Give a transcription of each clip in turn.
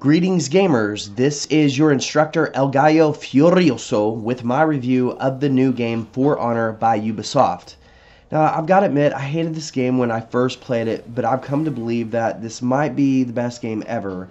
Greetings gamers, this is your instructor Gallo Furioso with my review of the new game For Honor by Ubisoft. Now I've got to admit I hated this game when I first played it, but I've come to believe that this might be the best game ever.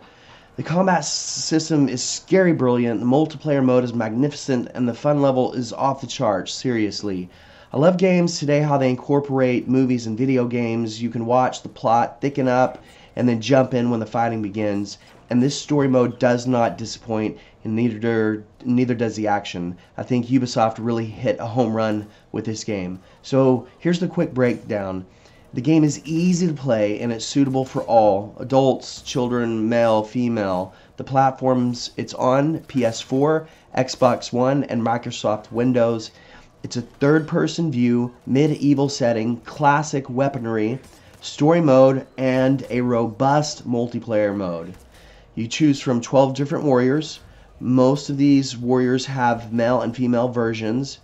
The combat system is scary brilliant, the multiplayer mode is magnificent, and the fun level is off the charts, seriously. I love games today how they incorporate movies and video games. You can watch the plot thicken up and then jump in when the fighting begins. And this story mode does not disappoint, and neither does the action. I think Ubisoft really hit a home run with this game. So here's the quick breakdown. The game is easy to play and it's suitable for all, adults, children, male, female. The platforms it's on: PS4, Xbox One, and Microsoft Windows. It's a third-person view, medieval setting, classic weaponry, story mode, and a robust multiplayer mode. You choose from 12 different warriors. Most of these warriors have male and female versions.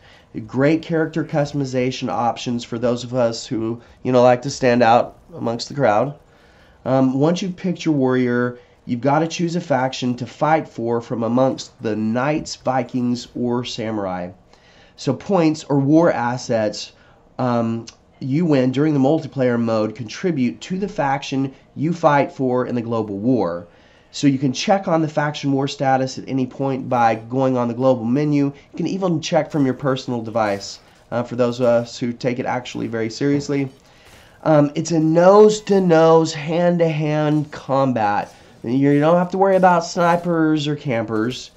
Great character customization options for those of us who, like to stand out amongst the crowd. Once you've picked your warrior, you've got to choose a faction to fight for from amongst the knights, Vikings, or samurai. So points or war assets you win during the multiplayer mode contribute to the faction you fight for in the global war. So you can check on the faction war status at any point by going on the global menu. You can even check from your personal device for those of us who take it actually very seriously. It's a nose-to-nose, hand-to-hand combat. You don't have to worry about snipers or campers.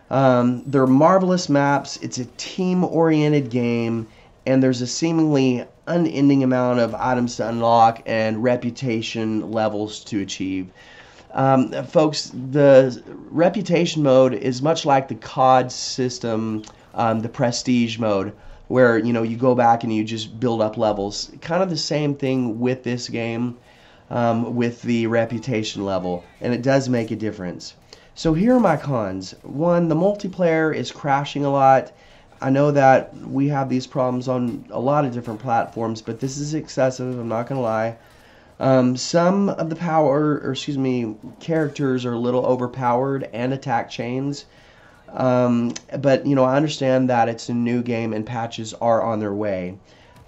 They're marvelous maps. It's a team-oriented game, and there's a seemingly unending amount of items to unlock and reputation levels to achieve. Folks, the reputation mode is much like the COD system, the prestige mode, where you go back and you just build up levels. Kind of the same thing with this game, with the reputation level, and it does make a difference. So here are my cons. One, the multiplayer is crashing a lot. I know that we have these problems on a lot of different platforms, but this is excessive, I'm not gonna lie. Some of the characters are a little overpowered and attack chains. But I understand that it's a new game and patches are on their way.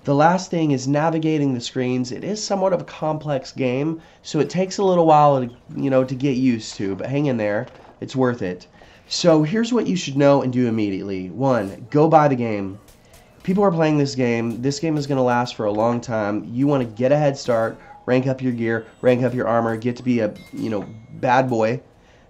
The last thing is navigating the screens. It is somewhat of a complex game, so it takes a little while to get used to, but hang in there. It's worth it. So here's what you should know and do immediately. 1, go buy the game. People are playing this game. This game is going to last for a long time. You want to get a head start, rank up your gear, rank up your armor, get to be a, bad boy,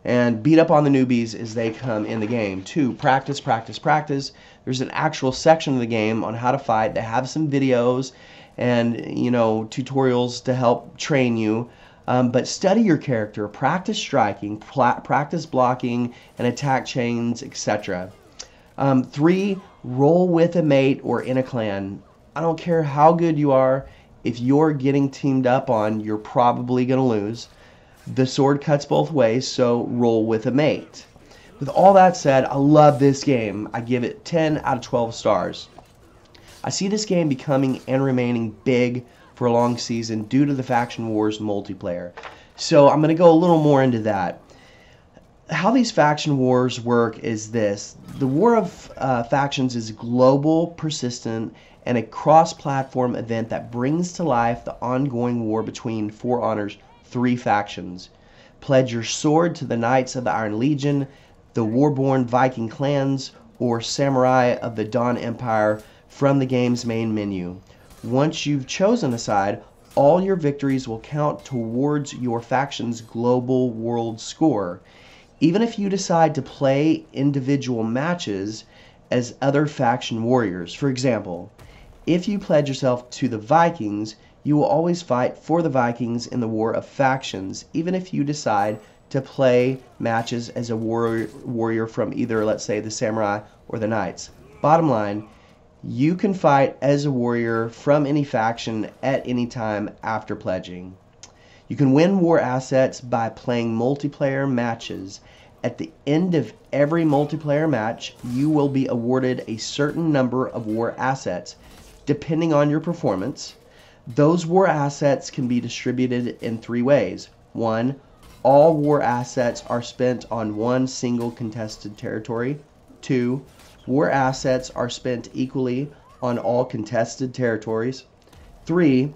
and beat up on the newbies as they come in the game. 2, practice, practice, practice. There's an actual section of the game on how to fight. They have some videos and, tutorials to help train you. But study your character, practice striking, practice blocking, and attack chains, etc. 3, roll with a mate or in a clan. I don't care how good you are. If you're getting teamed up on, you're probably going to lose. The sword cuts both ways, so roll with a mate. With all that said, I love this game. I give it 10 out of 12 stars. I see this game becoming and remaining big for a long season due to the Faction Wars multiplayer. So I'm going to go a little more into that. How these faction wars work is this. The War of Factions is global, persistent, and a cross-platform event that brings to life the ongoing war between For Honor's 3 factions. Pledge your sword to the Knights of the Iron Legion, the Warborn Viking clans, or Samurai of the Dawn Empire from the game's main menu. Once you've chosen a side, all your victories will count towards your faction's global world score. Even if you decide to play individual matches as other faction warriors. For example, if you pledge yourself to the Vikings, you will always fight for the Vikings in the War of Factions, even if you decide to play matches as a warrior from either, let's say, the Samurai or the Knights. Bottom line, you can fight as a warrior from any faction at any time after pledging. You can win war assets by playing multiplayer matches. At the end of every multiplayer match, you will be awarded a certain number of war assets. Depending on your performance, those war assets can be distributed in 3 ways. 1, all war assets are spent on one single contested territory. 2. War assets are spent equally on all contested territories. 3.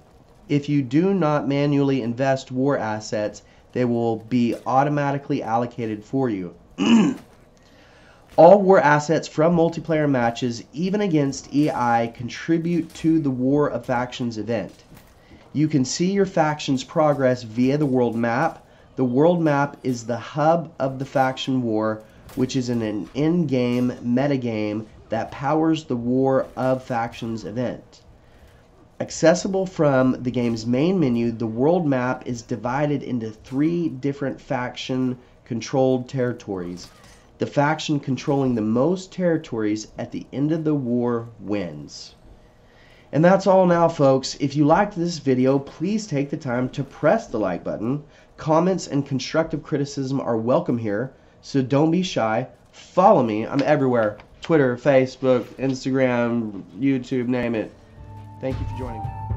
If you do not manually invest war assets, they will be automatically allocated for you. All war assets from multiplayer matches, even against EI, contribute to the War of Factions event. You can see your faction's progress via the world map. The world map is the hub of the faction war, which is an in-game metagame that powers the War of Factions event. Accessible from the game's main menu, the world map is divided into 3 different faction-controlled territories. The faction controlling the most territories at the end of the war wins. And that's all now, folks. If you liked this video, please take the time to press the like button. Comments and constructive criticism are welcome here, so don't be shy. Follow me. I'm everywhere. Twitter, Facebook, Instagram, YouTube, name it. Thank you for joining me.